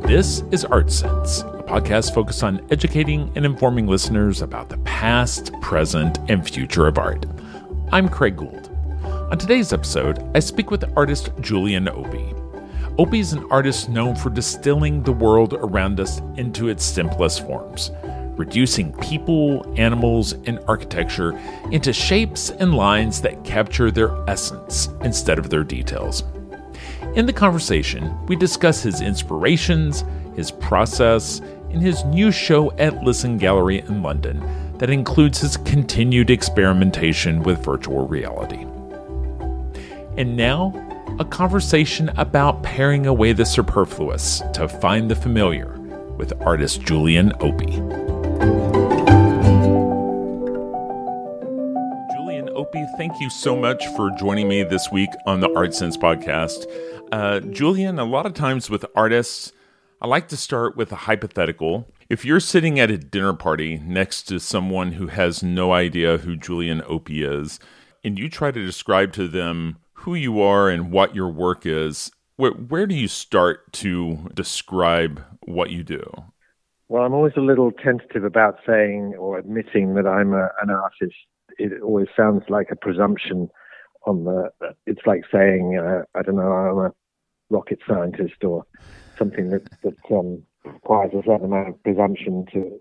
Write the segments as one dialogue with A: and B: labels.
A: This is Art Sense, a podcast focused on educating and informing listeners about the past, present, and future of art. I'm Craig Gould. On today's episode, I speak with artist Julian Opie. Opie is an artist known for distilling the world around us into its simplest forms, reducing people, animals, and architecture into shapes and lines that capture their essence instead of their details. In the conversation, we discuss his inspirations, his process, and his new show at Lisson Gallery in London that includes his continued experimentation with virtual reality. And now, a conversation about paring away the superfluous to find the familiar with artist Julian Opie. Julian Opie, thank you so much for joining me this week on the Art Sense podcast. Julian, a lot of times with artists, I like to start with a hypothetical. If you're sitting at a dinner party next to someone who has no idea who Julian Opie is, and you try to describe to them who you are and what your work is, where do you start to describe what you do?
B: Well, I'm always a little tentative about saying or admitting that I'm an artist. It always sounds like a presumption. It's like saying, I don't know, I'm a rocket scientist or something that requires a certain amount of presumption to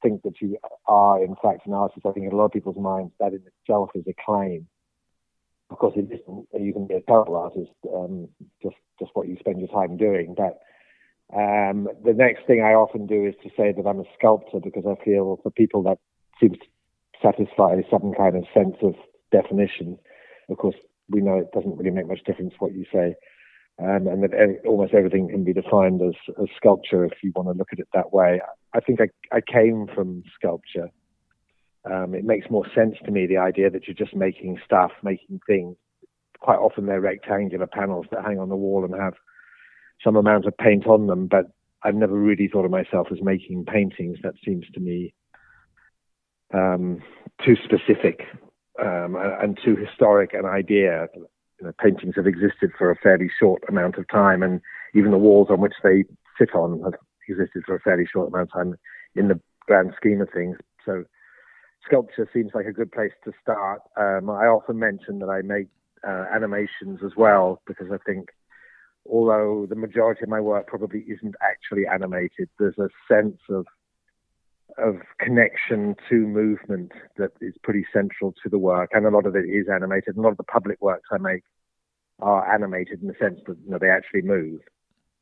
B: think that you are, in fact, an artist. I think in a lot of people's minds that in itself is a claim. Of course, it isn't. You can be a terrible artist, just what you spend your time doing. But the next thing I often do is to say that I'm a sculptor, because I feel for people that seems to satisfy some kind of sense of definition. Of course, we know it doesn't really make much difference what you say, and that almost everything can be defined as sculpture if you want to look at it that way. I think I came from sculpture. It makes more sense to me, the idea that you're just making stuff, making things. Quite often they're rectangular panels that hang on the wall and have some amount of paint on them, but I've never really thought of myself as making paintings. That seems to me too specific. And too historic an idea. Paintings have existed for a fairly short amount of time, and even the walls on which they sit on have existed for a fairly short amount of time in the grand scheme of things. So sculpture seems like a good place to start. I often mention that I make animations as well, because I think although the majority of my work probably isn't actually animated, there's a sense of connection to movement that is pretty central to the work, and a lot of it is animated. A lot of the public works I make are animated in the sense that they actually move,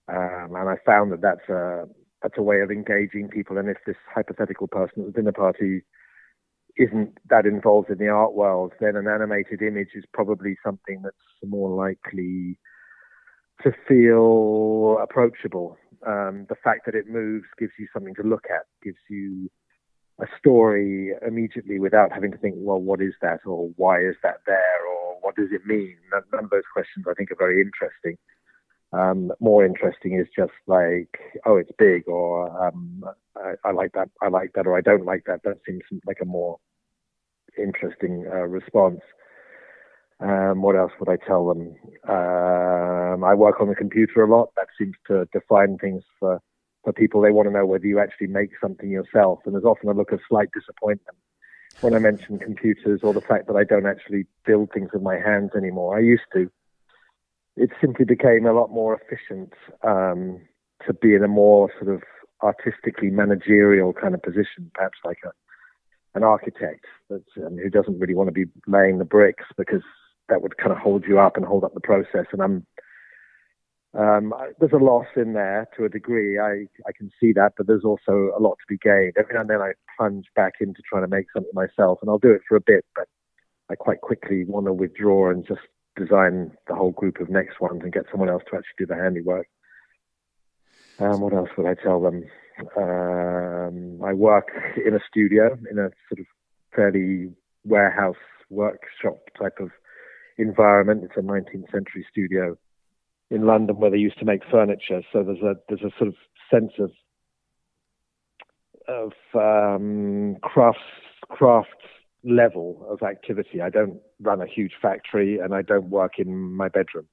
B: and I found that that's a way of engaging people. And if this hypothetical person at the dinner party isn't that involved in the art world, then an animated image is probably something that's more likely to feel approachable. The fact that it moves gives you something to look at, gives you a story immediately without having to think, well, what is that? Or why is that there? Or what does it mean? None of those questions I think are very interesting. More interesting is just like, oh, it's big, or I like that, or I don't like that. That seems like a more interesting response. What else would I tell them? I work on the computer a lot. That seems to define things for people. They want to know whether you actually make something yourself. And there's often a look of slight disappointment when I mention computers, or the fact that I don't actually build things with my hands anymore. I used to. It simply became a lot more efficient to be in a more sort of artistically managerial kind of position, perhaps like an architect who doesn't really want to be laying the bricks, because that would kind of hold you up and hold up the process. And there's a loss in there to a degree. I can see that, but there's also a lot to be gained. Every now and then I plunge back into trying to make something myself, and I'll do it for a bit, but I quite quickly want to withdraw and just design the whole group of next ones and get someone else to actually do the handiwork. What else would I tell them? I work in a studio, in a sort of fairly warehouse workshop type of environment. It's a 19th century studio in London where they used to make furniture. So there's a sort of sense of craft level of activity. I don't run a huge factory, and I don't work in my bedroom.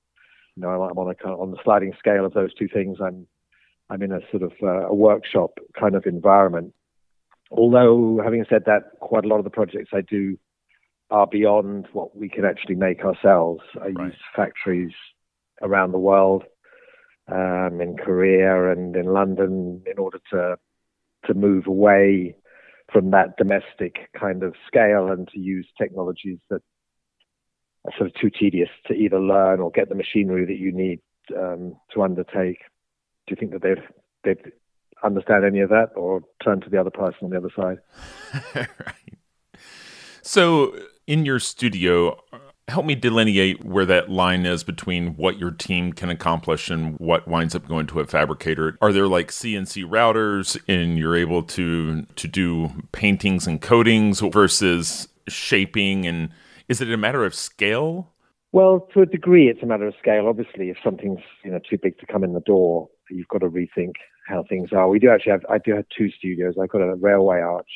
B: I'm on the sliding scale of those two things. I'm in a sort of a workshop kind of environment. Although, having said that, quite a lot of the projects I do are beyond what we can actually make ourselves. I use factories around the world, in Korea and in London, in order to move away from that domestic kind of scale and to use technologies that are sort of too tedious to either learn or get the machinery that you need to undertake. Do you think that they'd understand any of that, or turn to the other person on the other side?
A: Right. So in your studio, help me delineate where that line is between what your team can accomplish and what winds up going to a fabricator. Are there like CNC routers and you're able to do paintings and coatings versus shaping? And is it a matter of scale?
B: Well, to a degree, it's a matter of scale. Obviously, if something's too big to come in the door, you've got to rethink how things are. I do have two studios. I've got a railway arch,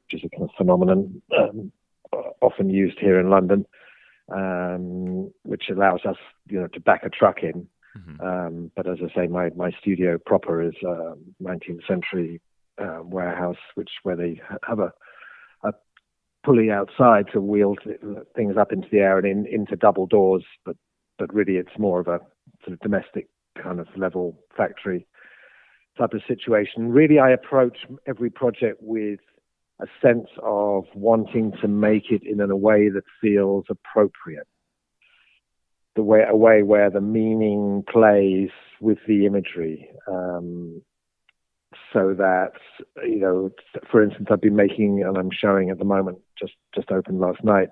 B: which is a kind of phenomenon often used here in London, which allows us, to back a truck in. Mm-hmm. But as I say, my studio proper is a 19th century warehouse, where they have a pulley outside to wheel things up into the air and into double doors. But really, it's more of a sort of domestic kind of level factory type of situation. Really, I approach every project with a sense of wanting to make it in a way that feels appropriate. A way where the meaning plays with the imagery. So that, for instance, I've been making, and I'm showing at the moment, just opened last night,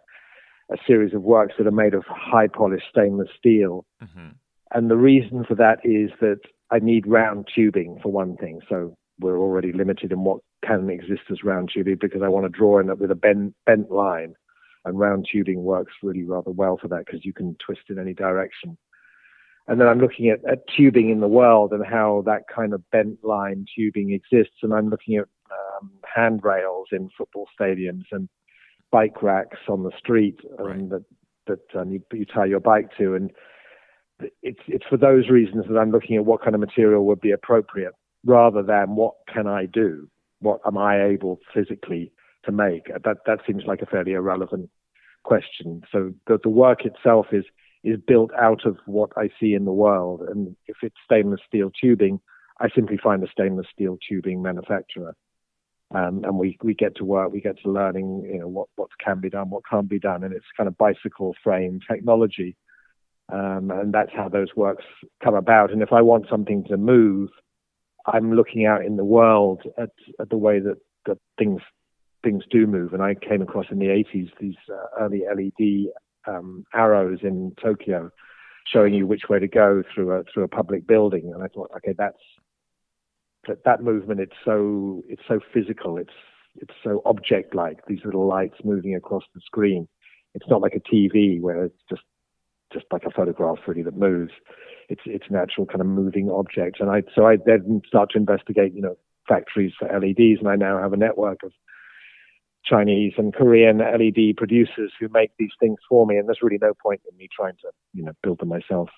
B: a series of works that are made of high polished stainless steel. Mm-hmm. And the reason for that is that I need round tubing, for one thing. So we're already limited in what can exist as round tubing, because I want to draw in it with a bent line. And round tubing works really rather well for that, because you can twist in any direction. And then I'm looking at tubing in the world and how that kind of bent line tubing exists. And I'm looking at handrails in football stadiums and bike racks on the street that you tie your bike to. And it's for those reasons that I'm looking at what kind of material would be appropriate, rather than what can I do, what am I able physically to make. That seems like a fairly irrelevant question. So the work itself is built out of what I see in the world. And if it's stainless steel tubing, I simply find a stainless steel tubing manufacturer. And we get to work, we get to learning, what can be done, what can't be done. And it's kind of bicycle frame technology. And that's how those works come about. And if I want something to move, I'm looking out in the world at the way that things do move. And I came across in the 80s these early LED arrows in Tokyo, showing you which way to go through a public building. And I thought, okay, that movement. It's so physical. It's so object-like. These little lights moving across the screen. It's not like a TV where it's just like a photograph really that moves. It's an actual kind of moving object. And so I then start to investigate, factories for LEDs, and I now have a network of Chinese and Korean LED producers who make these things for me, and there's really no point in me trying to, build them myself.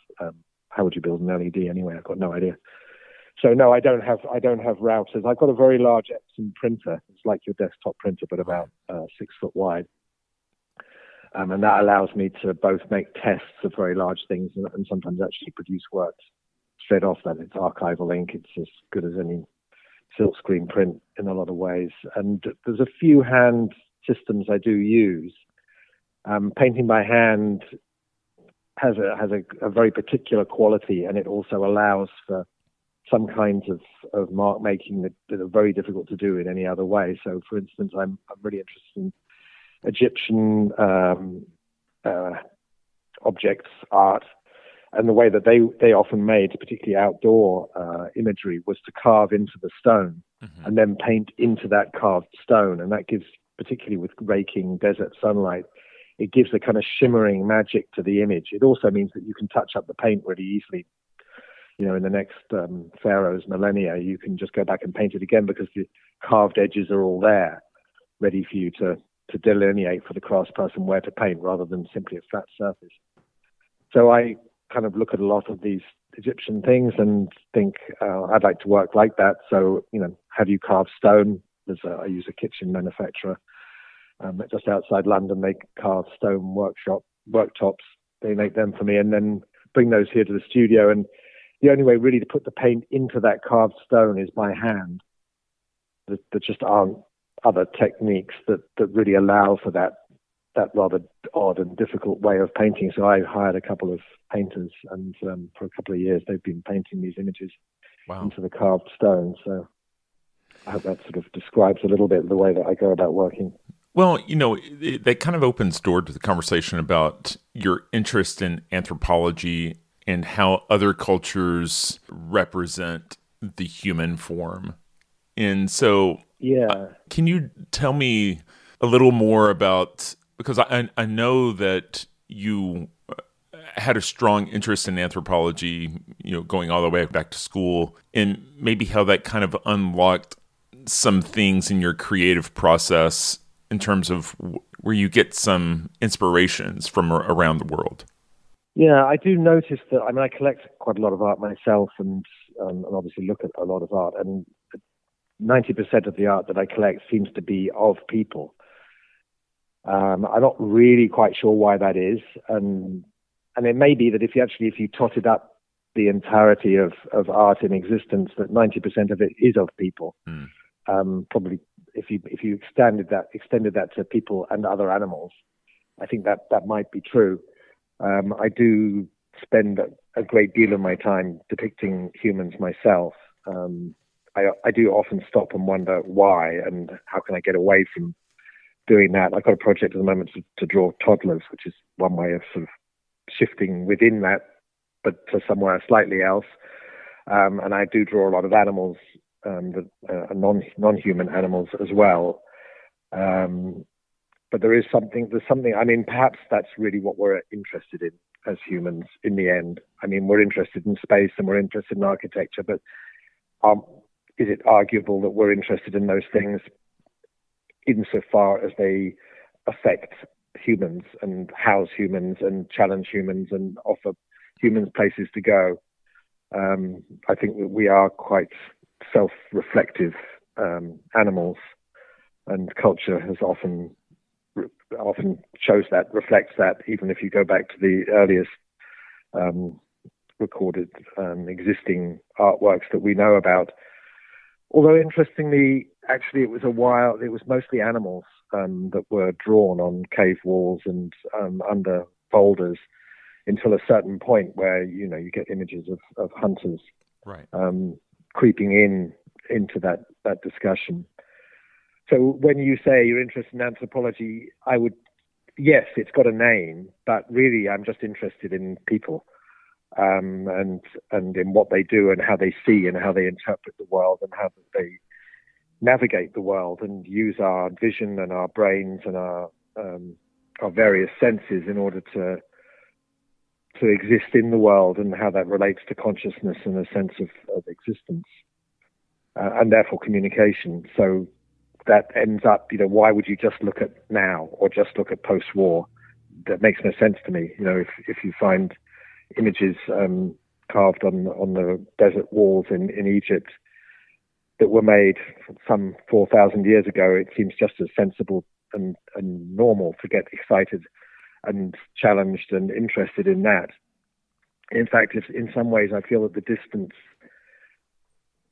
B: How would you build an LED anyway? I've got no idea. So no, I don't have routers. I've got a very large Epson printer. It's like your desktop printer, but about 6 foot wide. And that allows me to both make tests of very large things and sometimes actually produce works straight off that. It's archival ink. It's as good as any silkscreen print in a lot of ways. And there's a few hand systems I do use. Painting by hand has a very particular quality, and it also allows for some kinds of mark making that are very difficult to do in any other way. So, for instance, I'm really interested in Egyptian objects, art, and the way that they often made, particularly outdoor imagery, was to carve into the stone and then paint into that carved stone. And that gives, particularly with raking desert sunlight, it gives a kind of shimmering magic to the image. It also means that you can touch up the paint really easily. In the next pharaoh's millennia, you can just go back and paint it again because the carved edges are all there. ready for you to delineate for the craftsperson where to paint rather than simply a flat surface. So I kind of look at a lot of these Egyptian things and think I'd like to work like that. So, have you carved stone? I use a kitchen manufacturer just outside London. They carve stone worktops. They make them for me and then bring those here to the studio. And the only way really to put the paint into that carved stone is by hand. There just aren't other techniques that really allow for that rather odd and difficult way of painting. So I hired a couple of painters, and for a couple of years they've been painting these images into the carved stone. So I hope that sort of describes a little bit the way that I go about working.
A: Well, that kind of opens door to the conversation about your interest in anthropology and how other cultures represent the human form. And so, can you tell me a little more about, because I know that you had a strong interest in anthropology, going all the way back to school, and maybe how that kind of unlocked some things in your creative process in terms of where you get some inspirations from around the world.
B: Yeah, I do notice that. I collect quite a lot of art myself, and obviously look at a lot of art, and 90% of the art that I collect seems to be of people. I'm not really quite sure why that is, and it may be that if you totted up the entirety of art in existence, that 90% of it is of people. Probably if you extended that to people and other animals, I think that might be true. I do spend a great deal of my time depicting humans myself. I do often stop and wonder why and how can I get away from doing that. I've got a project at the moment to draw toddlers, which is one way of sort of shifting within that, but to somewhere slightly else. And I do draw a lot of animals, non-human animals as well. But there's something, perhaps that's really what we're interested in as humans in the end. We're interested in space and we're interested in architecture, but is it arguable that we're interested in those things insofar as they affect humans and house humans and challenge humans and offer humans places to go? I think that we are quite self-reflective animals, and culture has often shows that, reflects that, even if you go back to the earliest recorded existing artworks that we know about. Although interestingly, actually it was mostly animals that were drawn on cave walls and under boulders until a certain point where, you get images of hunters creeping into that discussion. So when you say you're interested in anthropology, yes, it's got a name, but really I'm just interested in people, and in what they do and how they see and how they interpret the world and how they navigate the world and use our vision and our brains and our various senses in order to exist in the world, and how that relates to consciousness and a sense of existence, and therefore communication. So that ends up, why would you just look at now or just look at post-war? That makes no sense to me. If you find images carved on the desert walls in Egypt that were made some 4,000 years ago, it seems just as sensible and normal to get excited and challenged and interested in that. In fact, in some ways, I feel that the distance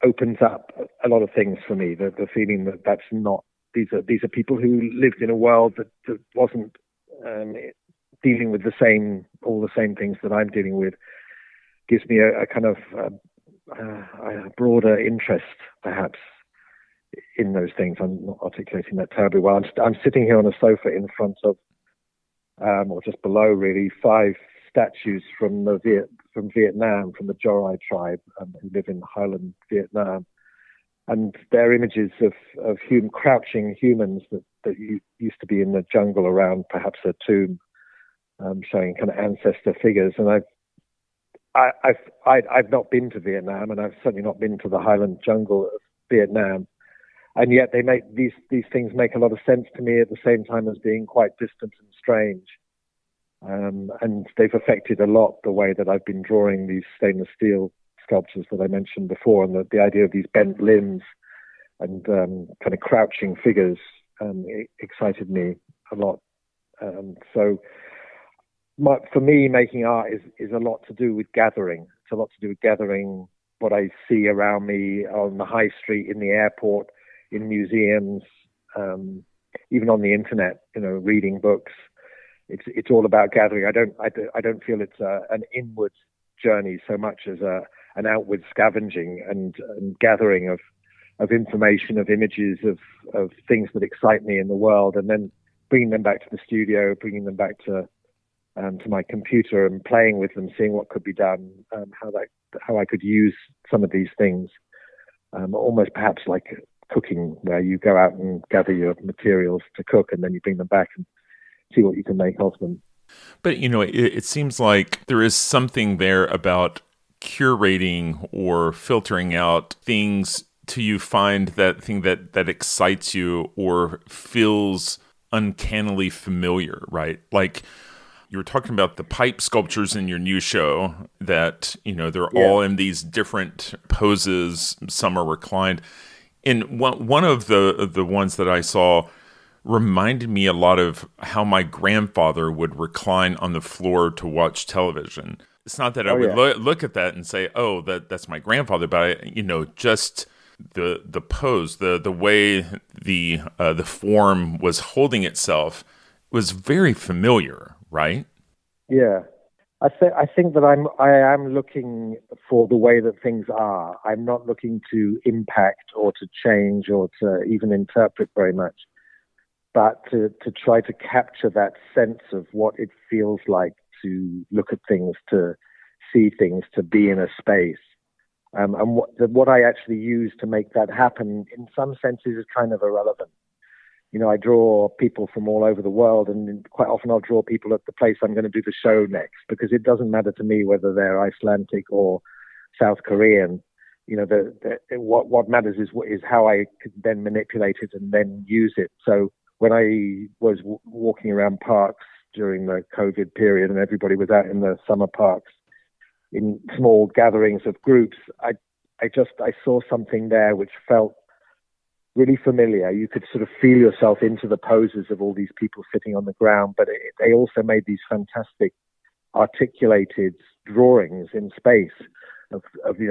B: opens up a lot of things for me. The feeling that that's not, these are people who lived in a world that wasn't dealing with all the same things that I'm dealing with, gives me a kind of a broader interest, perhaps, in those things. I'm not articulating that terribly well. I'm sitting here on a sofa in front of, or just below, really, 5 statues from Vietnam, from the Jorai tribe, who live in Highland, Vietnam. And they're images of crouching humans that used to be in the jungle around perhaps a tomb, showing kind of ancestor figures. And I've not been to Vietnam, and I've certainly not been to the Highland jungle of Vietnam. and yet they make these things make a lot of sense to me at the same time as being quite distant and strange. And they've affected a lot the way that I've been drawing these stainless steel sculptures that I mentioned before, and the idea of these bent limbs and kind of crouching figures excited me a lot. So for me, making art is a lot to do with gathering. It's a lot to do with gathering what I see around me on the high street, in the airport, in museums, even on the internet, reading books. It's all about gathering. I don't feel it's an inward journey so much as an outward scavenging and gathering of information, of images, of things that excite me in the world, and then bringing them back to the studio, bringing them back to my computer and playing with them, seeing what could be done, how I could use some of these things, almost perhaps like cooking, where you go out and gather your materials to cook, and then you bring them back and see what you can make of them.
A: But, it seems like there is something there about curating or filtering out things till you find that thing that excites you or feels uncannily familiar, right? Like you were talking about the pipe sculptures in your new show that, they're all in these different poses. Some are reclined. And one of the ones that I saw reminded me a lot of how my grandfather would recline on the floor to watch television. It's not that I would look at that and say, "Oh, that's my grandfather," but just the pose, the way the form was holding itself was very familiar, right?
B: Yeah, I think that I am looking for the way that things are. I'm not looking to impact or to change or to even interpret very much, but to try to capture that sense of what it feels like to look at things, to see things, to be in a space. And what I actually use to make that happen, in some senses, is kind of irrelevant. I draw people from all over the world, and quite often I'll draw people at the place I'm going to do the show next, because it doesn't matter to me whether they're Icelandic or South Korean. What matters is how I could then manipulate it and then use it. So when I was walking around parks during the COVID period and everybody was out in the summer parks in small gatherings of groups, I saw something there which felt really familiar. You could sort of feel yourself into the poses of all these people sitting on the ground, but they also made these fantastic articulated drawings in space of these,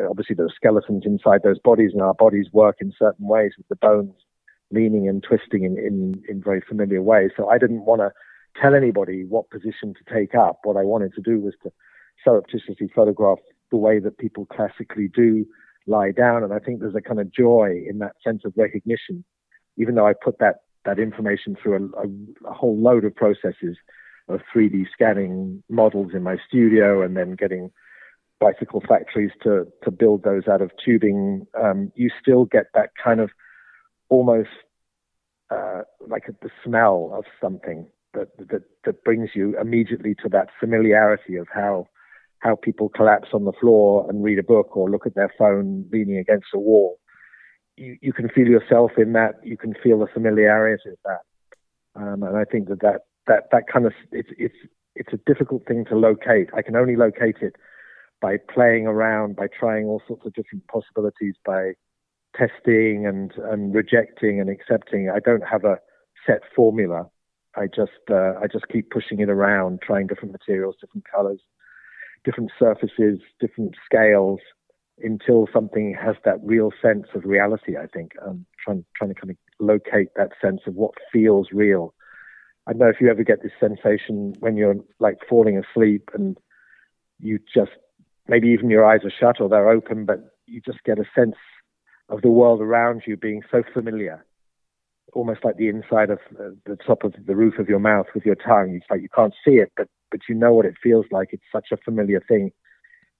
B: obviously there are skeletons inside those bodies, and our bodies work in certain ways with the bones leaning and twisting in very familiar ways. So I didn't want to tell anybody what position to take up. What I wanted to do was to surreptitiously photograph the way that people classically do lie down. And I think there's a kind of joy in that sense of recognition, even though I put that information through a whole load of processes of 3D scanning models in my studio and then getting bicycle factories to build those out of tubing. You still get that kind of almost like the smell of something that brings you immediately to that familiarity of how people collapse on the floor and read a book or look at their phone leaning against a wall. You can feel yourself in that. You can feel the familiarity of that. And I think that kind of, it's a difficult thing to locate. I can only locate it by playing around, by trying all sorts of different possibilities, by testing and rejecting and accepting. I don't have a set formula. I just keep pushing it around, trying different materials, different colors, different surfaces, different scales, until something has that real sense of reality. I think trying to kind of locate that sense of what feels real. I don't know if you ever get this sensation when you're like falling asleep and you just, maybe even your eyes are shut or they're open, but you just get a sense of the world around you being so familiar, almost like the inside of the top of the roof of your mouth with your tongue. It's like you can't see it, but you know what it feels like. It's such a familiar thing.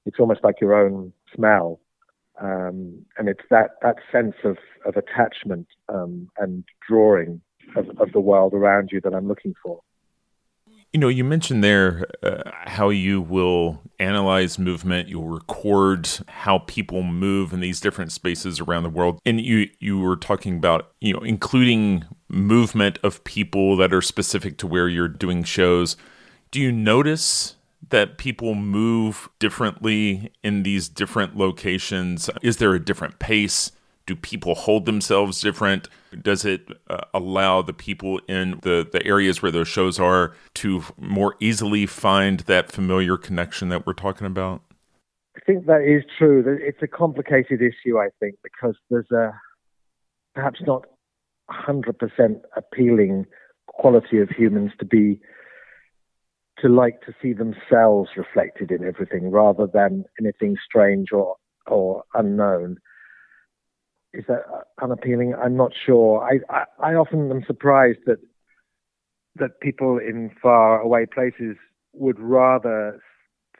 B: It's almost like your own smell. And it's that sense of attachment and drawing of the world around you that I'm looking for.
A: You mentioned there how you will analyze movement, you'll record how people move in these different spaces around the world. And you were talking about, including movement of people that are specific to where you're doing shows. Do you notice that people move differently in these different locations? Is there a different pace? Do people hold themselves different? Does it allow the people in the areas where those shows are to more easily find that familiar connection that we're talking about?
B: I think that is true. It's a complicated issue, I think, because there's a perhaps not 100% appealing quality of humans to like to see themselves reflected in everything rather than anything strange or unknown. Is that unappealing? I'm not sure. I often am surprised that people in far away places would rather,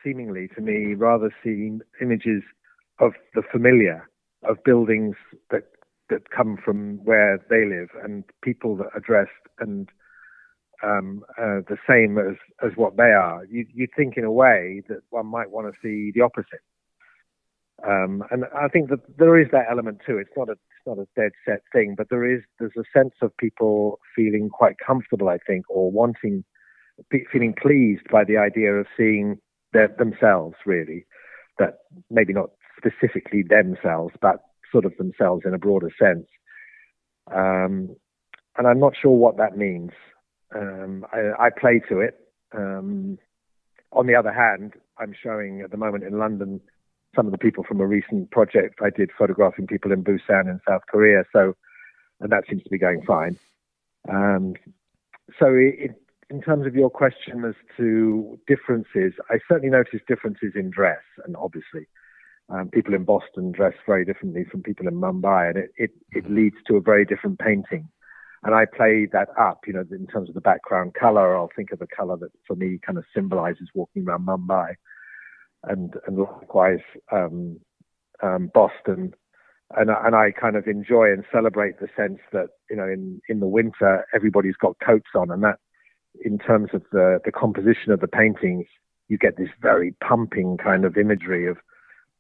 B: seemingly to me, rather see images of the familiar, of buildings that come from where they live and people that are dressed and the same as what they are. You think in a way that one might want to see the opposite. And I think that there is that element too. It's not a dead set thing, but there's a sense of people feeling quite comfortable, I think, or feeling pleased by the idea of seeing themselves, really. That maybe not specifically themselves, but sort of themselves in a broader sense. And I'm not sure what that means. I play to it. On the other hand, I'm showing at the moment in London some of the people from a recent project I did photographing people in Busan in South Korea. And that seems to be going fine. In terms of your question as to differences, I certainly noticed differences in dress, and obviously people in Boston dress very differently from people in Mumbai, and it leads to a very different painting. And I play that up, in terms of the background color. I'll think of a color that for me kind of symbolizes walking around Mumbai. And likewise, Boston, and I kind of enjoy and celebrate the sense that in the winter everybody's got coats on, and that in terms of the composition of the paintings, you get this very pumping kind of imagery of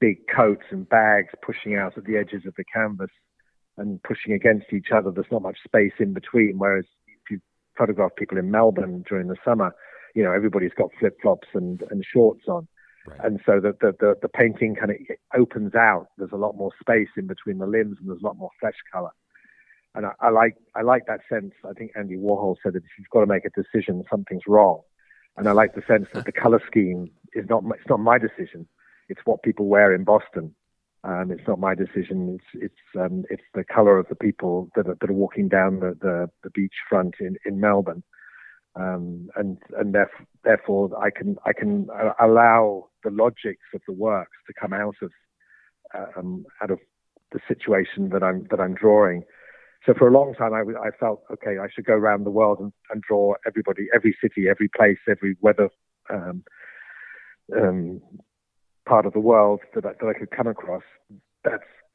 B: big coats and bags pushing out at the edges of the canvas and pushing against each other. There's not much space in between. Whereas if you photograph people in Melbourne during the summer, everybody's got flip flops and shorts on. Right. And so the painting kind of opens out. There's a lot more space in between the limbs, and there's a lot more flesh color. And I like that sense. I think Andy Warhol said that if you've got to make a decision, something's wrong. And I like the sense that the color scheme it's not my decision. It's what people wear in Boston. It's not my decision. It's the color of the people that are walking down the beachfront in Melbourne. And therefore I can allow the logics of the works to come out of the situation that I'm drawing. So for a long time I felt, okay, I should go around the world and draw everybody, every city, every place, every weather part of the world that I could come across.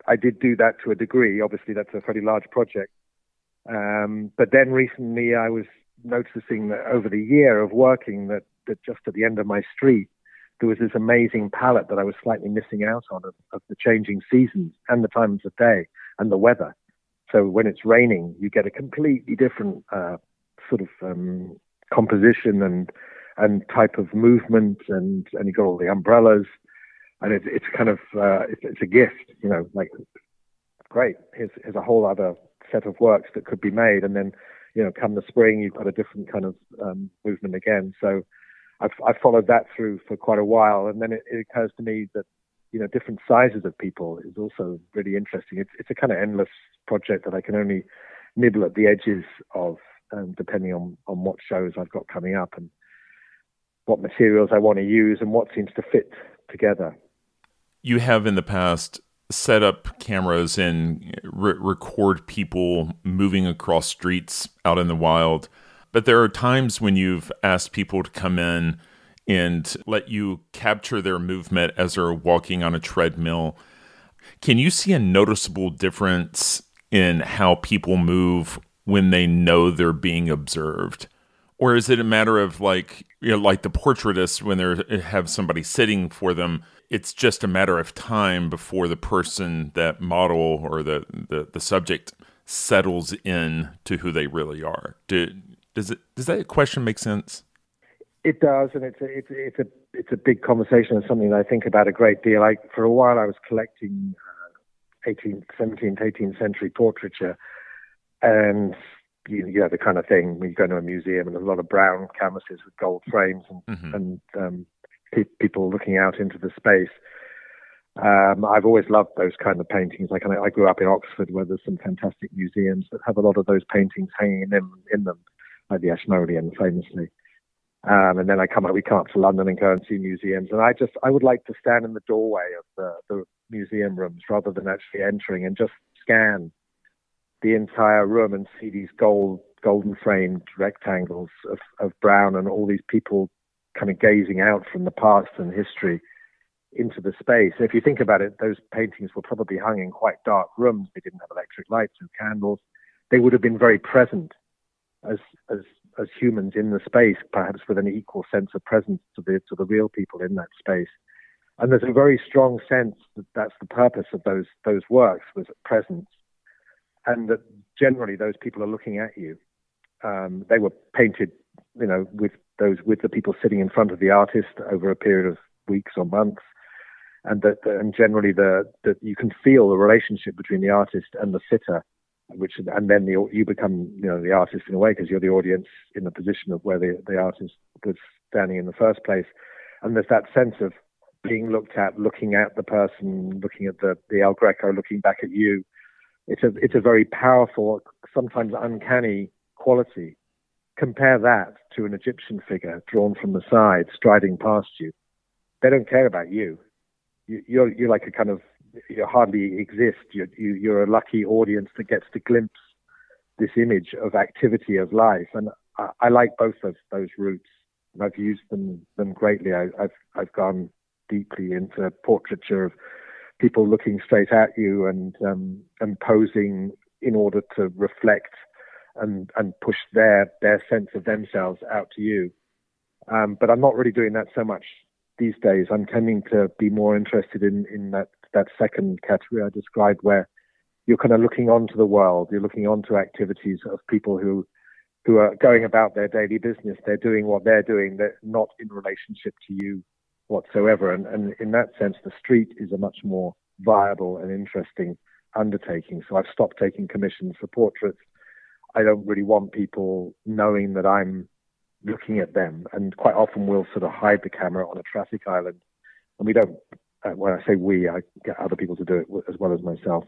B: I did do that to a degree. Obviously that's a pretty large project. But then recently I was noticing that over the year of working that just at the end of my street, there was this amazing palette that I was slightly missing out on of the changing seasons and the times of day and the weather. So when it's raining, you get a completely different sort of composition and type of movement, and you got all the umbrellas, and it's kind of it's a gift, like great. Here's a whole other set of works that could be made, and then come the spring, you've got a different kind of movement again. So I've followed that through for quite a while, and then it occurs to me that different sizes of people is also really interesting. It's a kind of endless project that I can only nibble at the edges of, depending on what shows I've got coming up and what materials I want to use and what seems to fit together.
A: You have in the past set up cameras and record people moving across streets out in the wild. But there are times when you've asked people to come in and let you capture their movement as they're walking on a treadmill. Can you see a noticeable difference in how people move when they know they're being observed? Or is it a matter of like, like the portraitist, when they have somebody sitting for them, it's just a matter of time before the person, that model or the subject, settles in to who they really are? Does that question make sense?
B: It does, and it's a big conversation and something that I think about a great deal. For a while, I was collecting 17th, 18th century portraiture, and the kind of thing when you go to a museum and there's a lot of brown canvases with gold frames and people looking out into the space. I've always loved those kind of paintings. I grew up in Oxford, where there's some fantastic museums that have a lot of those paintings hanging in them, like the Ashmolean, famously. And then we come up to London and go and see museums. And I would like to stand in the doorway of the museum rooms rather than actually entering, and just scan the entire room and see these golden framed rectangles of brown, and all these people kind of gazing out from the past and history into the space. If you think about it, those paintings were probably hung in quite dark rooms. They didn't have electric lights and candles. They would have been very present as humans in the space, perhaps with an equal sense of presence to the real people in that space. And there's a very strong sense that that's the purpose of those works, was presence, and that generally those people are looking at you. They were painted, with the people sitting in front of the artist over a period of weeks or months, and generally that you can feel the relationship between the artist and the sitter, and then you become the artist in a way, because you're the audience in the position of where the artist was standing in the first place. And there's that sense of being looked at, looking at the person, looking at the El Greco, looking back at you. It's a very powerful, sometimes uncanny quality. Compare that to an Egyptian figure drawn from the side, striding past you. They don't care about you. You're like a kind of, you hardly exist. You're a lucky audience that gets to glimpse this image of activity, of life. And I like both of those routes, and I've used them greatly. I've gone deeply into portraiture of people looking straight at you and posing in order to reflect and push their sense of themselves out to you. But I'm not really doing that so much these days. I'm tending to be more interested in that second category I described, where you're kind of looking onto the world, you're looking onto activities of people who are going about their daily business. They're doing what they're doing. They're not in relationship to you whatsoever. And in that sense, the street is a much more viable and interesting undertaking. So I've stopped taking commissions for portraits. I don't really want people knowing that I'm looking at them, and quite often we'll sort of hide the camera on a traffic island. And we don't, when I say we, I get other people to do it as well as myself,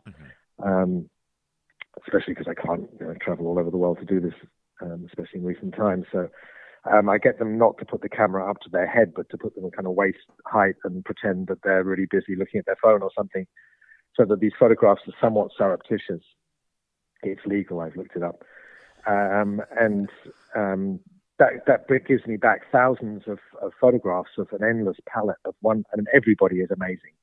B: especially because I can't travel all over the world to do this, especially in recent times. So I get them not to put the camera up to their head, but to put them in kind of waist height and pretend that they're really busy looking at their phone or something, so that these photographs are somewhat surreptitious. It's legal, I've looked it up. That gives me back thousands of photographs of an endless palette of one, and everybody is amazing.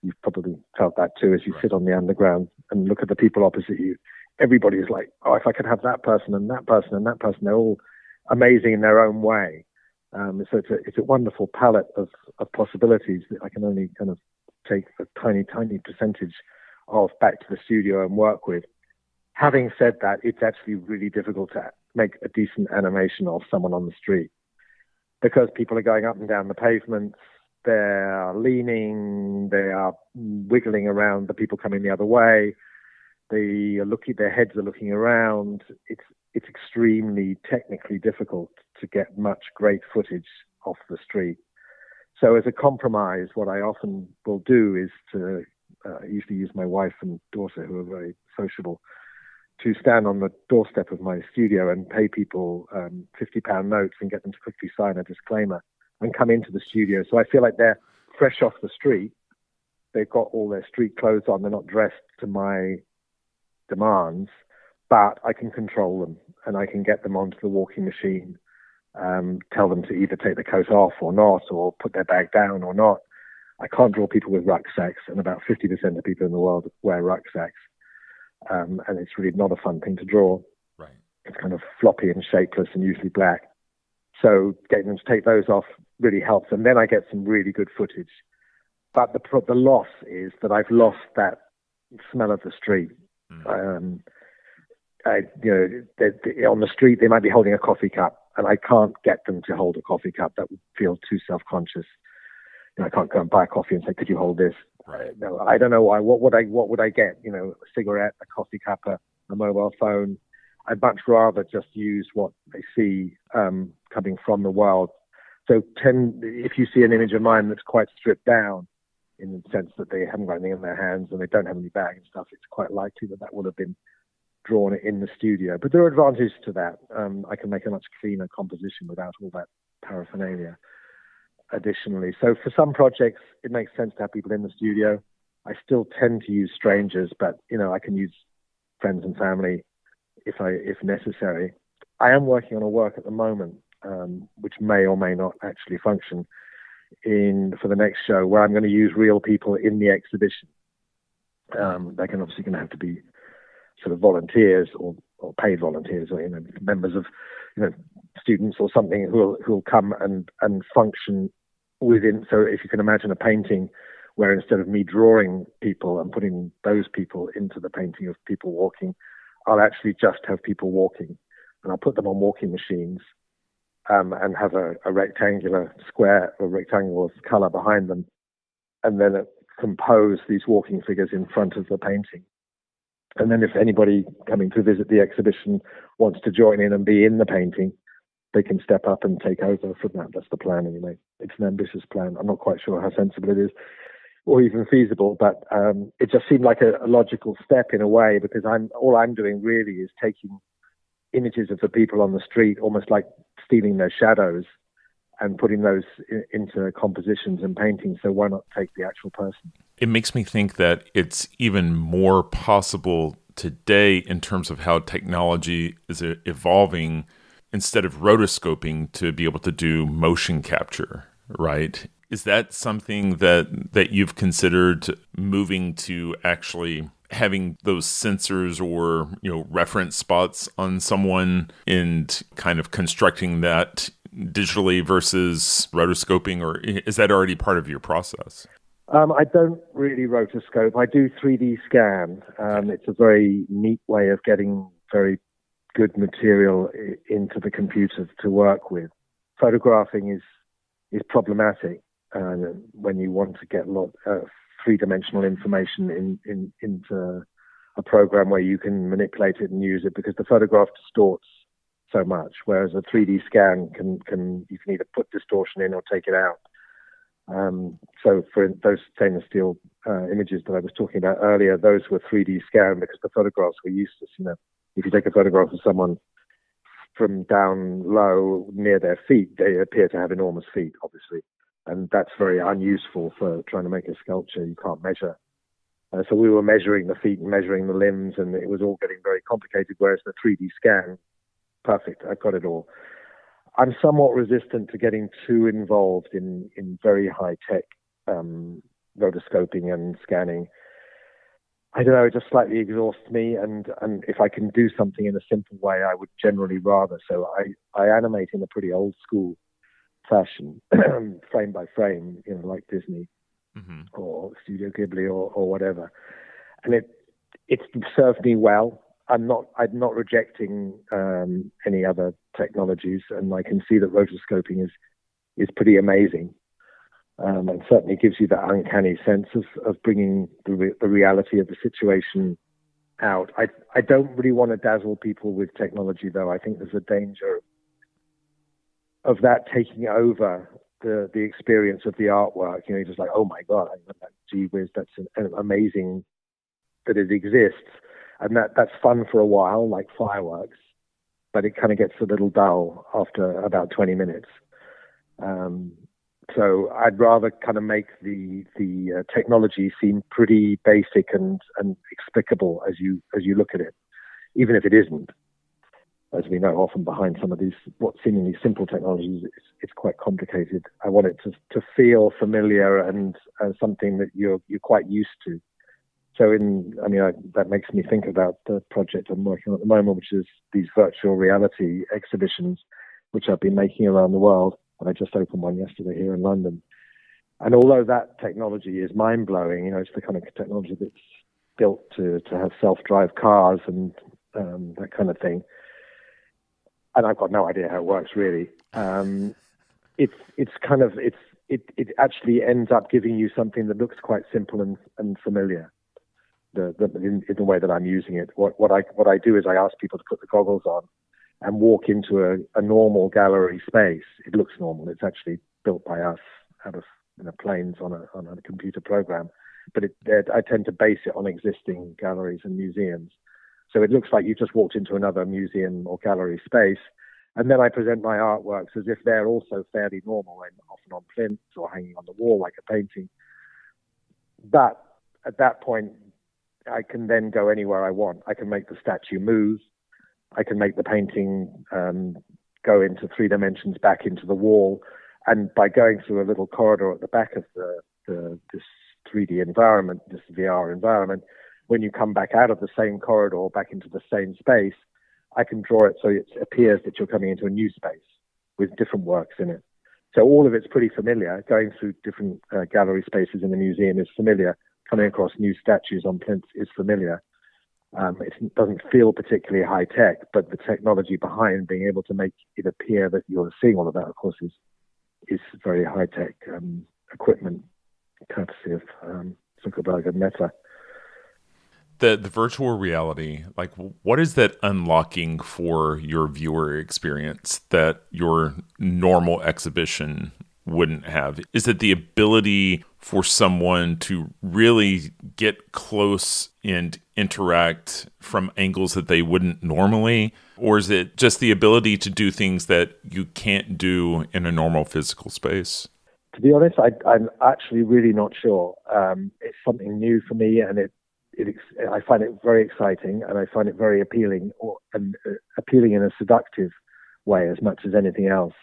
B: You've probably felt that too as you sit on the underground and look at the people opposite you. Everybody is like, oh, if I could have that person and that person and that person, they're all amazing in their own way. So it's a wonderful palette of possibilities that I can only kind of take a tiny percentage of back to the studio and work with. Having said that, it's actually really difficult to make a decent animation of someone on the street, because people are going up and down the pavements, they're leaning, they are wiggling around the people coming the other way, their heads are looking around. It's extremely technically difficult to get much great footage off the street. So as a compromise, what I often will do is to usually use my wife and daughter, who are very sociable, to stand on the doorstep of my studio and pay people £50 notes and get them to quickly sign a disclaimer and come into the studio. So I feel like they're fresh off the street. They've got all their street clothes on. They're not dressed to my demands, but I can control them and I can get them onto the walking machine, tell them to either take the coat off or not, or put their bag down or not. I can't draw people with rucksacks, and about 50% of people in the world wear rucksacks. And it's really not a fun thing to draw.
A: Right.
B: It's kind of floppy and shapeless and usually black. So getting them to take those off really helps. And then I get some really good footage. But the loss is that I've lost that smell of the street. On the street, they might be holding a coffee cup, and I can't get them to hold a coffee cup. That would feel too self-conscious. I can't go and buy a coffee and say, "Could you hold this?"
A: Right.
B: No, I don't know why. What would I get? A cigarette, a coffee cup, a mobile phone. I'd much rather just use what they see coming from the world. So if you see an image of mine that's quite stripped down, in the sense that they haven't got anything in their hands and they don't have any bag and stuff, it's quite likely that would have been drawn in the studio. But there are advantages to that. I can make a much cleaner composition without all that paraphernalia. Additionally, so for some projects, it makes sense to have people in the studio. I still tend to use strangers, but I can use friends and family if necessary. I am working on a work at the moment, which may or may not actually function for the next show, where I'm going to use real people in the exhibition. They're obviously going to have to be sort of volunteers or paid volunteers, or members of students or something who'll come and function within. So if you can imagine a painting where instead of me drawing people and putting those people into the painting of people walking, I'll actually just have people walking, and I'll put them on walking machines, and have a rectangular square or rectangle of color behind them, and then compose these walking figures in front of the painting. And then if anybody coming to visit the exhibition wants to join in and be in the painting, they can step up and take over from that. That's the plan anyway. It's an ambitious plan. I'm not quite sure how sensible it is or even feasible, but it just seemed like a logical step in a way, because all I'm doing really is taking images of the people on the street, almost like stealing their shadows, and putting those into compositions and paintings. So why not take the actual person?
A: It makes me think that it's even more possible today in terms of how technology is evolving, instead of rotoscoping, to be able to do motion capture, right? Is that something that you've considered, moving to actually having those sensors or reference spots on someone and kind of constructing that digitally versus rotoscoping, or is that already part of your process?
B: I don't really rotoscope. I do 3D scan. It's a very neat way of getting very good material into the computer to work with. Photographing is problematic when you want to get a lot of three-dimensional information into a program where you can manipulate it and use it, because the photograph distorts so much, whereas a 3D scan you can either put distortion in or take it out. So for those stainless steel images that I was talking about earlier, those were 3D scanned because the photographs were useless. If you take a photograph of someone from down low near their feet, they appear to have enormous feet, obviously. And that's very unuseful for trying to make a sculpture. You can't measure. So we were measuring the feet and measuring the limbs, and it was all getting very complicated, whereas the 3D scan, perfect, I've got it all. I'm somewhat resistant to getting too involved in very high-tech rotoscoping and scanning. I don't know, it just slightly exhausts me, and if I can do something in a simple way, I would generally rather. So I animate in a pretty old-school fashion, frame by frame, like Disney or Studio Ghibli or whatever. And it's served me well. I'm not rejecting any other technologies, and I can see that rotoscoping is pretty amazing, and certainly gives you that uncanny sense of bringing the reality of the situation out. I don't really want to dazzle people with technology, though. I think there's a danger of that taking over the experience of the artwork. You're just like, oh my God, gee whiz, that's amazing that it exists. And that's fun for a while, like fireworks, but it kind of gets a little dull after about 20 minutes. So I'd rather kind of make the technology seem pretty basic and explicable as you look at it, even if it isn't. As we know, often behind some of these what seemingly simple technologies, it's quite complicated. I want it to feel familiar and something that you're quite used to. So that makes me think about the project I'm working on at the moment, which is these virtual reality exhibitions. which I've been making around the world. And I just opened one yesterday here in London. And although that technology is mind-blowing, it's the kind of technology that's built to have self-drive cars and that kind of thing. And I've got no idea how it works really. It actually ends up giving you something that looks quite simple and familiar. In the way that I'm using it, what I do is I ask people to put the goggles on and walk into a normal gallery space. It looks normal. It's actually built by us out of planes on a computer program, but I tend to base it on existing galleries and museums. So it looks like you just walked into another museum or gallery space, and then I present my artworks as if they're also fairly normal and often on plinths or hanging on the wall like a painting. But at that point, I can then go anywhere I want. I can make the statue move. I can make the painting go into 3 dimensions back into the wall. And by going through a little corridor at the back of this 3D environment, this VR environment, when you come back out of the same corridor back into the same space, I can draw it so it appears that you're coming into a new space with different works in it. So all of it's pretty familiar. Going through different gallery spaces in the museum is familiar. Coming across new statues on plinths is familiar. It doesn't feel particularly high tech, but the technology behind being able to make it appear that you're seeing all of that, of course, is very high tech equipment, courtesy of Zuckerberg and Meta.
A: The virtual reality, like, what is that unlocking for your viewer experience that your normal exhibition wouldn't have? Is it the ability for someone to really get close and interact from angles that they wouldn't normally? Or is it just the ability to do things that you can't do in a normal physical space?
B: To be honest, I'm actually really not sure. It's something new for me, and I find it very exciting, and I find it very appealing, and appealing in a seductive way as much as anything else.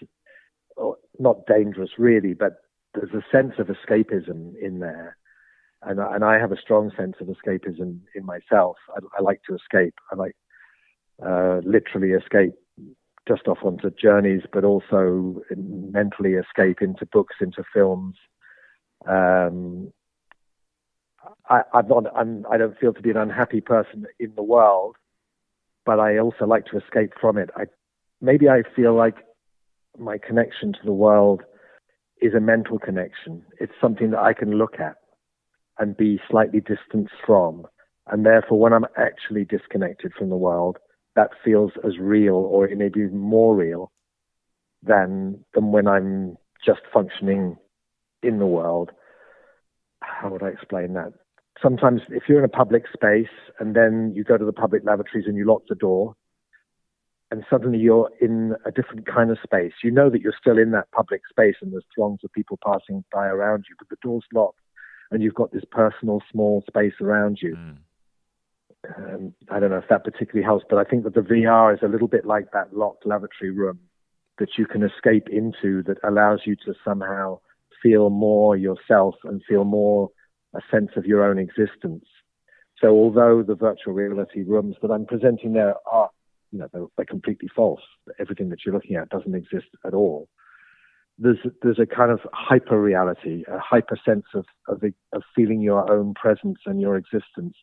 B: Not dangerous, really, but there's a sense of escapism in there. And I have a strong sense of escapism in myself. I like to escape. I like literally escape just off onto journeys, but also mentally escape into books, into films. I don't feel to be an unhappy person in the world, but I also like to escape from it. Maybe I feel like my connection to the world is a mental connection. It's something that I can look at and be slightly distanced from. And therefore, when I'm actually disconnected from the world, that feels as real, or it may be more real than when I'm just functioning in the world. How would I explain that? Sometimes if you're in a public space and then you go to the public lavatories and you lock the door, and suddenly you're in a different kind of space. You know that you're still in that public space and there's throngs of people passing by around you, but the door's locked and you've got this personal small space around you. I don't know if that particularly helps, but I think that the VR is a little bit like that locked lavatory room that you can escape into, that allows you to somehow feel more yourself and feel more a sense of your own existence. So although the virtual reality rooms that I'm presenting there are, they're completely false. Everything that you're looking at doesn't exist at all. There's a kind of hyper reality, a hyper sense of feeling your own presence and your existence.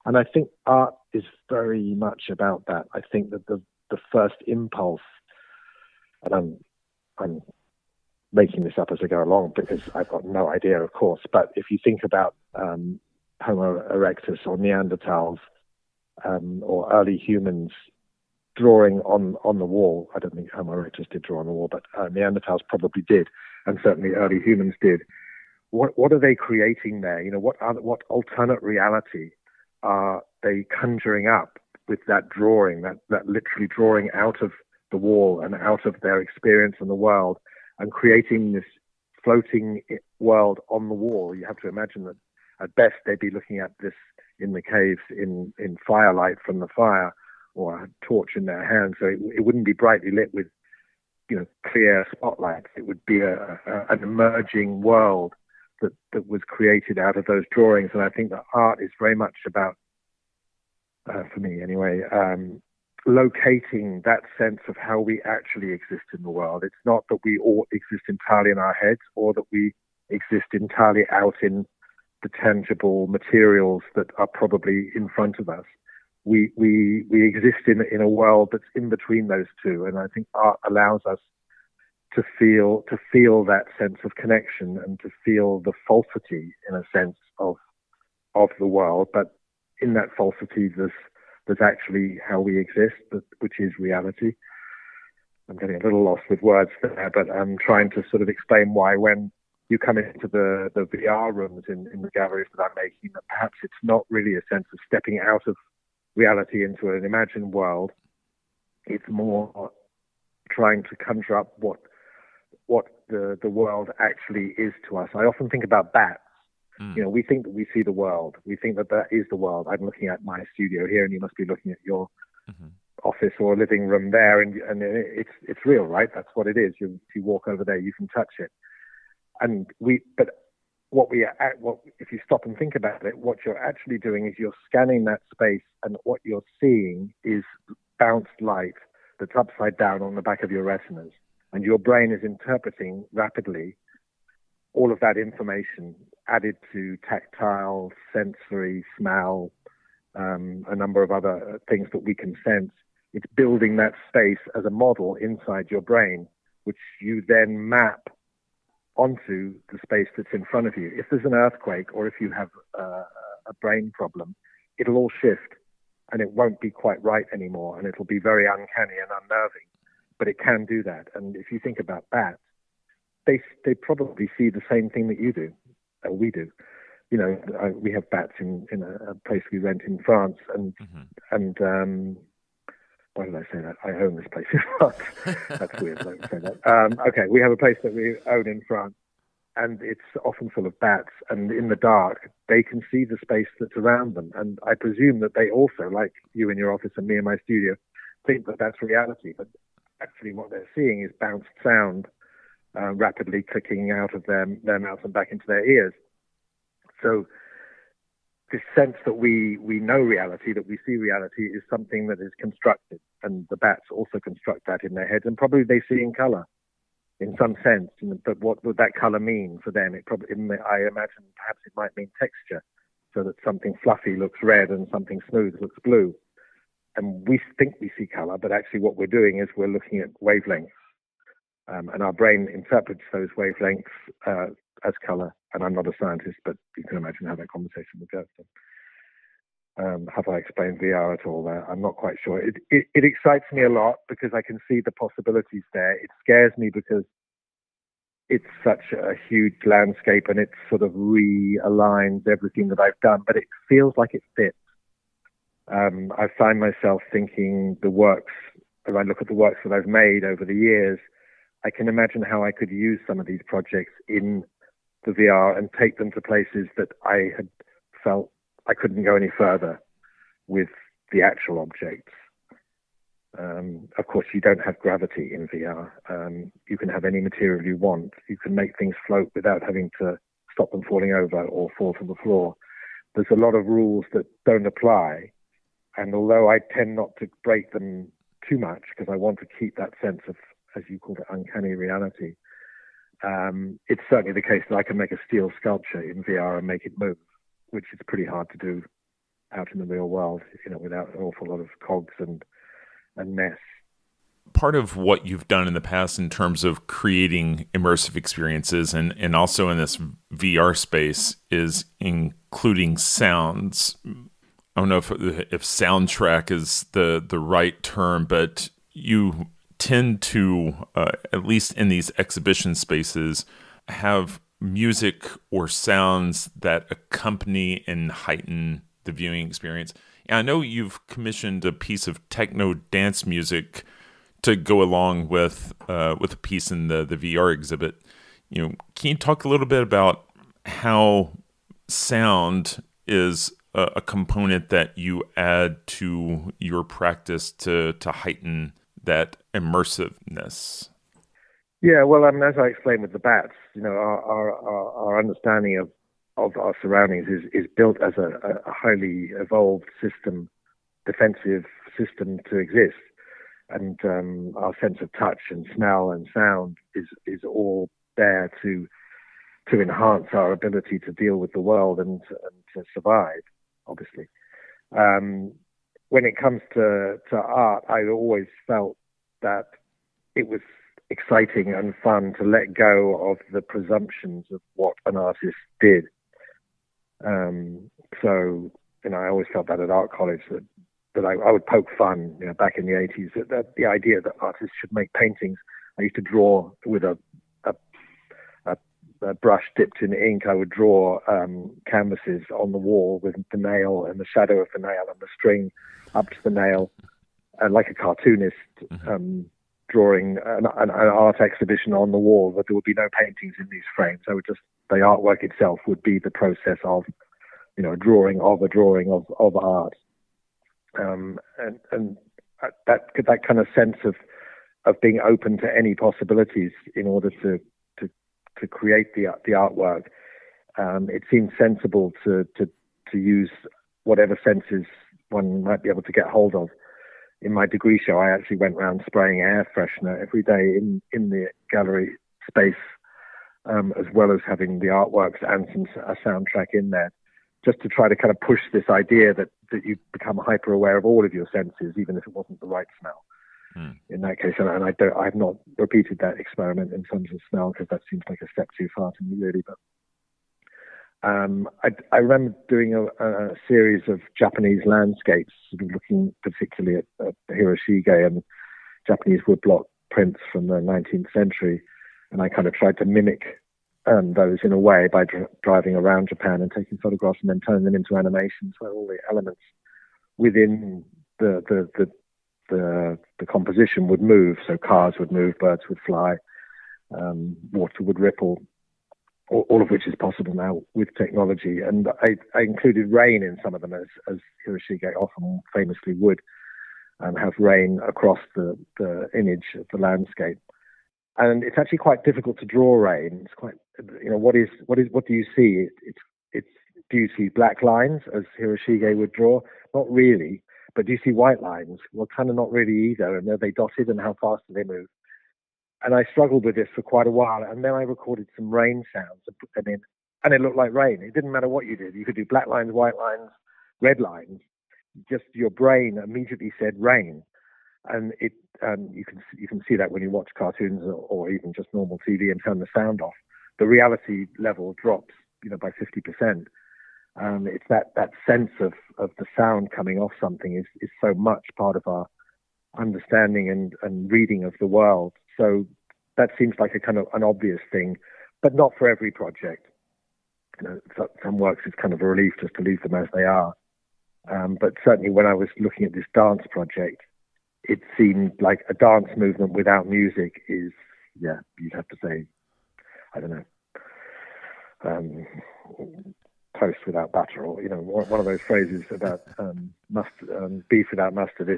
B: And I think art is very much about that. I think that the first impulse, and I'm making this up as I go along because I've got no idea, of course, but if you think about Homo erectus or Neanderthals or early humans drawing on the wall. I don't think Homo erectus did draw on the wall, but Neanderthals probably did, and certainly early humans did. What are they creating there? What alternate reality are they conjuring up with that drawing, that literally drawing out of the wall and out of their experience in the world, and creating this floating world on the wall? You have to imagine that at best they'd be looking at this in the caves in firelight from the fire, or a torch in their hand, so it wouldn't be brightly lit with, clear spotlights. It would be an emerging world that was created out of those drawings. And I think that art is very much about, for me anyway, locating that sense of how we actually exist in the world. It's not that we all exist entirely in our heads or that we exist entirely out in the tangible materials that are probably in front of us. We exist in a world that's in between those two, and I think art allows us to feel that sense of connection and to feel the falsity, in a sense, of the world. But in that falsity, there's actually how we exist, which is reality. I'm getting a little lost with words there, but I'm trying to sort of explain why when you come into the VR rooms in the galleries that I'm making, that perhaps it's not really a sense of stepping out of reality into an imagined world. It's more trying to conjure up what the world actually is to us. I often think about bats. We think that we see the world. We think that is the world. I'm looking at my studio here, and you must be looking at your office or living room there, and it's real, right? That's what it is. If you walk over there, you can touch it. But if you stop and think about it, what you're actually doing is you're scanning that space, and what you're seeing is bounced light that's upside down on the back of your retinas, and your brain is interpreting rapidly all of that information added to tactile, sensory, smell, a number of other things that we can sense. It's building that space as a model inside your brain, which you then map onto the space that's in front of you. If there's an earthquake or if you have a brain problem, it'll all shift and it won't be quite right anymore, and it'll be very uncanny and unnerving. But it can do that. And if you think about bats, they probably see the same thing that you do, we do. We have bats in a place we rent in France, and why did I say that? I own this place in France. That's weird. Don't say that. Okay, we have a place that we own in France, and it's often full of bats. And in the dark, they can see the space that's around them. And I presume that they also, like you in your office and me in my studio, think that that's reality. But actually, what they're seeing is bounced sound rapidly clicking out of their mouths and back into their ears. So this sense that we know reality, that we see reality, is something that is constructed, and the bats also construct that in their heads, and probably they see in color in some sense. But what would that color mean for them? I imagine perhaps it might mean texture, so that something fluffy looks red and something smooth looks blue. And we think we see color, but actually what we're doing is we're looking at wavelengths. And our brain interprets those wavelengths as color. And I'm not a scientist, but you can imagine how that conversation would go. So, have I explained VR at all there? I'm not quite sure. It excites me a lot because I can see the possibilities there. It scares me because it's such a huge landscape and it sort of realigns everything that I've done, but it feels like it fits. I find myself thinking as I look at the works that I've made over the years, I can imagine how I could use some of these projects in the VR and take them to places that I had felt I couldn't go any further with the actual objects. Of course, you don't have gravity in VR. You can have any material you want. You can make things float without having to stop them falling over or fall to the floor. There's a lot of rules that don't apply. And although I tend not to break them too much because I want to keep that sense of, as you call it, uncanny reality, it's certainly the case that I can make a steel sculpture in VR and make it move, which is pretty hard to do out in the real world, without an awful lot of cogs and mess.
A: Part of what you've done in the past in terms of creating immersive experiences and also in this VR space is including sounds. I don't know if soundtrack is the right term, but you tend to, at least in these exhibition spaces, have music or sounds that accompany and heighten the viewing experience. And I know you've commissioned a piece of techno dance music to go along with a piece in the VR exhibit. Can you talk a little bit about how sound is a component that you add to your practice to heighten that immersiveness?
B: Yeah, well, as I explained with the bats, our understanding of our surroundings is built as a highly evolved system defensive system to exist. And our sense of touch and smell and sound is all there to enhance our ability to deal with the world and to survive, obviously. When it comes to art, I always felt that it was exciting and fun to let go of the presumptions of what an artist did. So, I always felt that at art college that I would poke fun, back in the 80s, that the idea that artists should make paintings. I used to draw with a brush dipped in ink. I would draw canvases on the wall with the nail and the shadow of the nail and the string up to the nail, like a cartoonist drawing an art exhibition on the wall, but there would be no paintings in these frames. The artwork itself would be the process of, a drawing of art. And that kind of sense of being open to any possibilities in order to create the artwork. It seemed sensible to use whatever senses one might be able to get hold of. In my degree show, I actually went around spraying air freshener every day in the gallery space, as well as having the artworks and a soundtrack in there, just to try to kind of push this idea that you become hyper aware of all of your senses, even if it wasn't the right smell. In that case, and I've not repeated that experiment in terms of smell, because that seems like a step too far to me, really. But I remember doing a series of Japanese landscapes, looking particularly at Hiroshige and Japanese woodblock prints from the 19th century, and I kind of tried to mimic those in a way by driving around Japan and taking photographs and then turning them into animations where all the elements within the composition would move. So cars would move, birds would fly, water would ripple, all of which is possible now with technology. And I included rain in some of them, as Hiroshige often famously would, have rain across the image of the landscape. And it's actually quite difficult to draw rain. It's quite, what do you see? Do you see black lines as Hiroshige would draw? Not really. But do you see white lines? Well, kind of not really either. And are they dotted, and how fast do they move? And I struggled with this for quite a while. And then I recorded some rain sounds and put them in, and it looked like rain. It didn't matter what you did. You could do black lines, white lines, red lines. Just your brain immediately said rain. And you can see that when you watch cartoons or even just normal TV and turn the sound off. The reality level drops, by 50%. It's that sense of the sound coming off something is so much part of our understanding and reading of the world. So that seems like a kind of an obvious thing, but not for every project. Some works it's kind of a relief just to leave them as they are. But certainly when I was looking at this dance project, it seemed like a dance movement without music is, you'd have to say, I don't know, toast without butter, or one of those phrases about beef without mustard.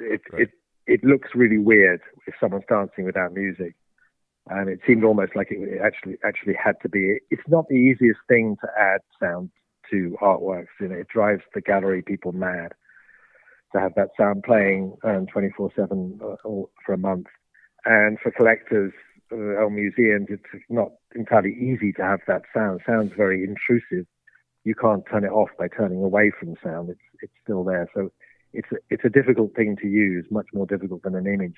B: It looks really weird if someone's dancing without music, and it seemed almost like it actually had to be. It's not the easiest thing to add sound to artworks. It drives the gallery people mad to have that sound playing 24/7 for a month, and for collectors or museums, it's not entirely easy to have that sound. It sounds very intrusive. You can't turn it off by turning away from sound. It's still there. So it's a difficult thing to use, much more difficult than an image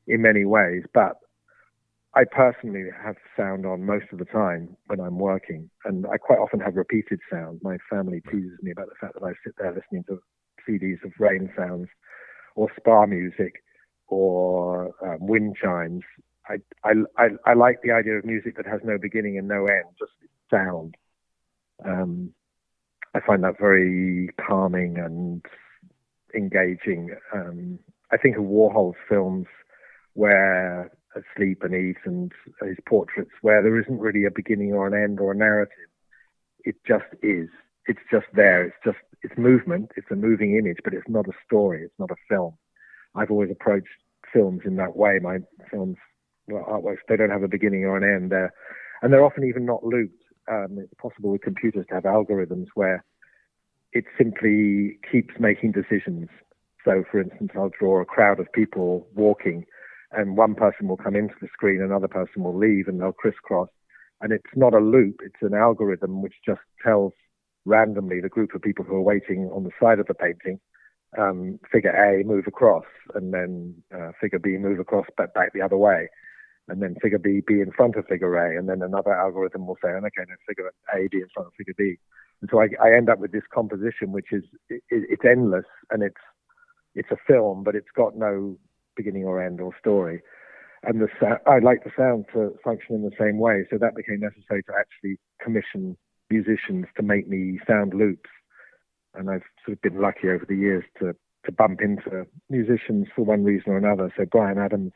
B: in many ways. But I personally have sound on most of the time when I'm working, and I quite often have repeated sound. My family teases me about the fact that I sit there listening to CDs of rain sounds or spa music or wind chimes. I like the idea of music that has no beginning and no end, just sound. I find that very calming and engaging. I think of Warhol's films where Sleep and Eat and his portraits, where there isn't really a beginning or an end or a narrative. It just is. It's just there. It's movement. It's a moving image, but it's not a story. It's not a film. I've always approached films in that way. My films, artworks, they don't have a beginning or an end. They're often even not looped. It's possible with computers to have algorithms where it simply keeps making decisions. So, for instance, I'll draw a crowd of people walking, and one person will come into the screen, another person will leave, and they'll crisscross. And it's not a loop, it's an algorithm which just tells randomly the group of people who are waiting on the side of the painting, figure A, move across, and then figure B, move across, but back the other way. And then figure B, be in front of figure A, and then another algorithm will say, okay, now figure A, be in front of figure B. And so I end up with this composition, which is, it's endless, and it's a film, but it's got no beginning or end or story. And I like the sound to function in the same way, so that became necessary to actually commission musicians to make me sound loops. And I've sort of been lucky over the years to bump into musicians for one reason or another. So Brian Adams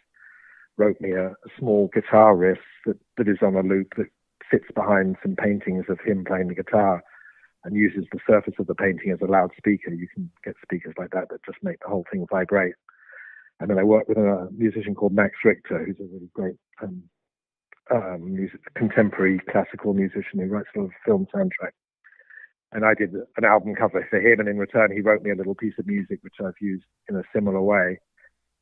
B: wrote me a small guitar riff that is on a loop that sits behind some paintings of him playing the guitar and uses the surface of the painting as a loudspeaker. You can get speakers like that just make the whole thing vibrate. And then I worked with a musician called Max Richter, who's a really great contemporary classical musician who writes a lot of film soundtracks. And I did an album cover for him, and in return, he wrote me a little piece of music, which I've used in a similar way.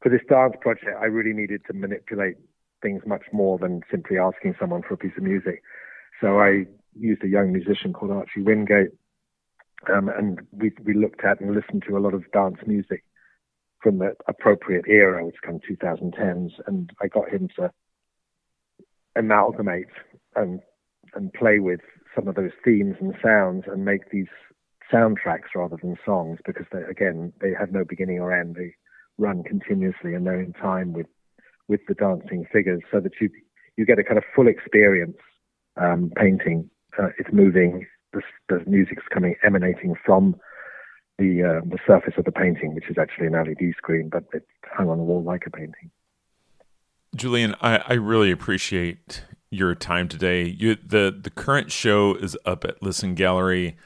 B: For this dance project, I really needed to manipulate things much more than simply asking someone for a piece of music. So I used a young musician called Archie Wingate, and we looked at and listened to a lot of dance music from the appropriate era, which kind of 2010s, and I got him to amalgamate and play with some of those themes and sounds and make these soundtracks rather than songs, because they have no beginning or end. They run continuously and they're in time with the dancing figures, so that you get a kind of full experience painting. It's moving, the music's emanating from the surface of the painting, which is actually an LED screen, but it's hung on the wall like a painting.
A: Julian, I really appreciate your time today. The current show is up at Lisson Gallery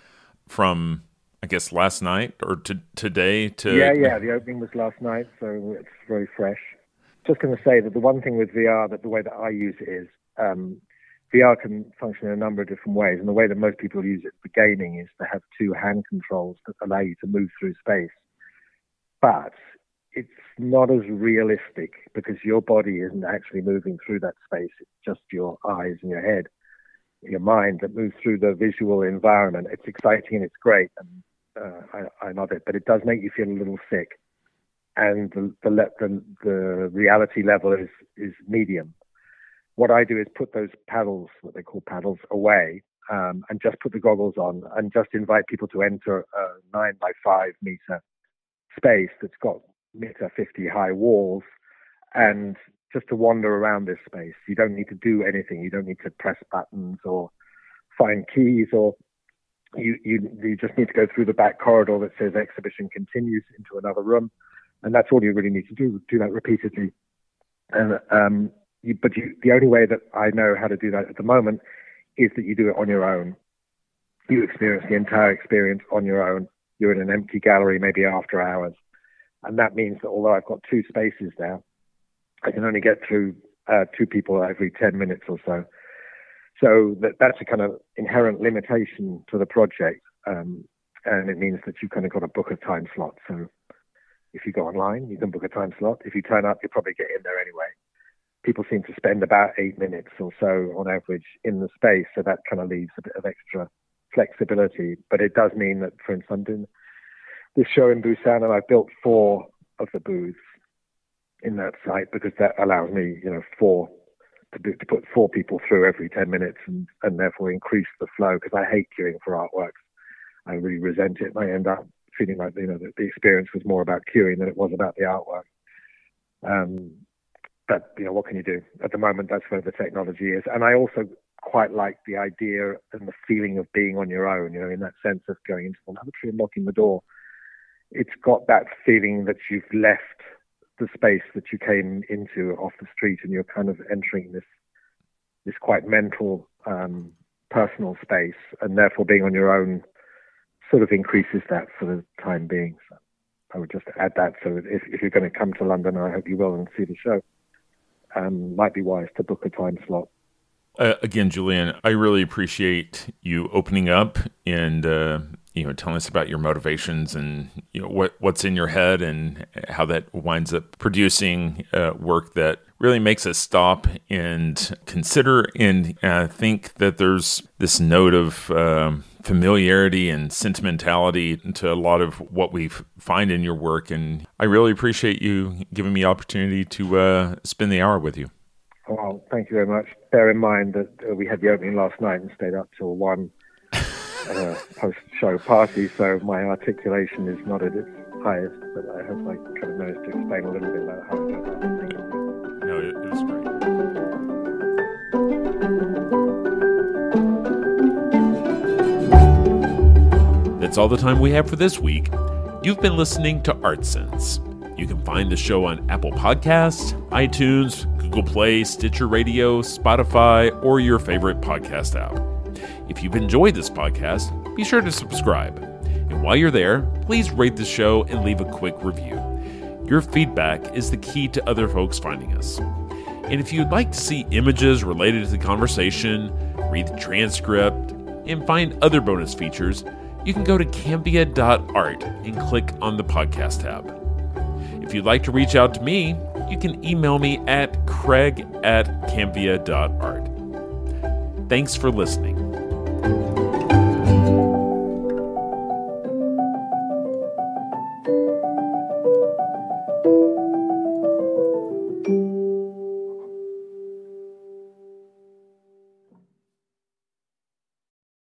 A: from, I guess, last night or today.
B: Yeah. The opening was last night, so it's very fresh. Just going to say that the one thing with VR, that the way that I use it is, VR can function in a number of different ways, and the way that most people use it for gaming is to have two hand controls that allow you to move through space. But it's not as realistic, because your body isn't actually moving through that space. It's just your eyes and your head, your mind that moves through the visual environment. It's exciting and it's great, and I love it, but it does make you feel a little sick. And the reality level is medium. What I do is put those paddles, what they call paddles, away, and just put the goggles on and just invite people to enter a 9 by 5 meter space that's got 1.50 meter high walls, and just to wander around this space. You don't need to do anything. You don't need to press buttons or find keys, or you just need to go through the back corridor that says exhibition continues into another room, and that's all you really need to do. Do that repeatedly. And the only way that I know how to do that at the moment is that you do it on your own. You experience the entire experience on your own. You're in an empty gallery, maybe after hours. And that means that although I've got 2 spaces there, I can only get through 2 people every 10 minutes or so. So that's a kind of inherent limitation to the project. And it means that you've kind of got to book a time slot. So if you go online, you can book a time slot. If you turn up, you'll probably get in there anyway. People seem to spend about 8 minutes or so on average in the space, so that kind of leaves a bit of extra flexibility. But it does mean that, for instance, I'm doing this show in Busan, and I've built 4 of the booths in that site, because that allows me, to put 4 people through every 10 minutes and therefore increase the flow, because I hate queuing for artworks. I really resent it, and I end up feeling like, the experience was more about queuing than it was about the artwork. But, what can you do? At the moment, that's where the technology is. And I also quite like the idea and the feeling of being on your own, in that sense of going into the laboratory and locking the door. It's got that feeling that you've left the space that you came into off the street, and you're kind of entering this quite mental, personal space, and therefore being on your own sort of increases that for the time being. So I would just add that. So if you're going to come to London, I hope you will, and see the show, might be wise to book a time slot.
A: Again, Julian, I really appreciate you opening up and telling us about your motivations and what's in your head and how that winds up producing work that really makes us stop and consider and think that there's this note of familiarity and sentimentality to a lot of what we find in your work. And I really appreciate you giving me the opportunity to spend the hour with you.
B: Well, thank you very much. Bear in mind that we had the opening last night and stayed up till 1 post-show party, so my articulation is not at its highest, but I hope I kind of managed to explain a little bit about how I go about thinking.
A: No, it was great. That's all the time we have for this week. You've been listening to Art Sense. You can find the show on Apple Podcasts, iTunes, Google Play, Stitcher Radio, Spotify, or your favorite podcast app. If you've enjoyed this podcast, be sure to subscribe. And while you're there, please rate the show and leave a quick review. Your feedback is the key to other folks finding us. And if you'd like to see images related to the conversation, read the transcript, and find other bonus features, you can go to Cambia.art and click on the podcast tab. If you'd like to reach out to me, you can email me at craig@cambia.art. Thanks for listening.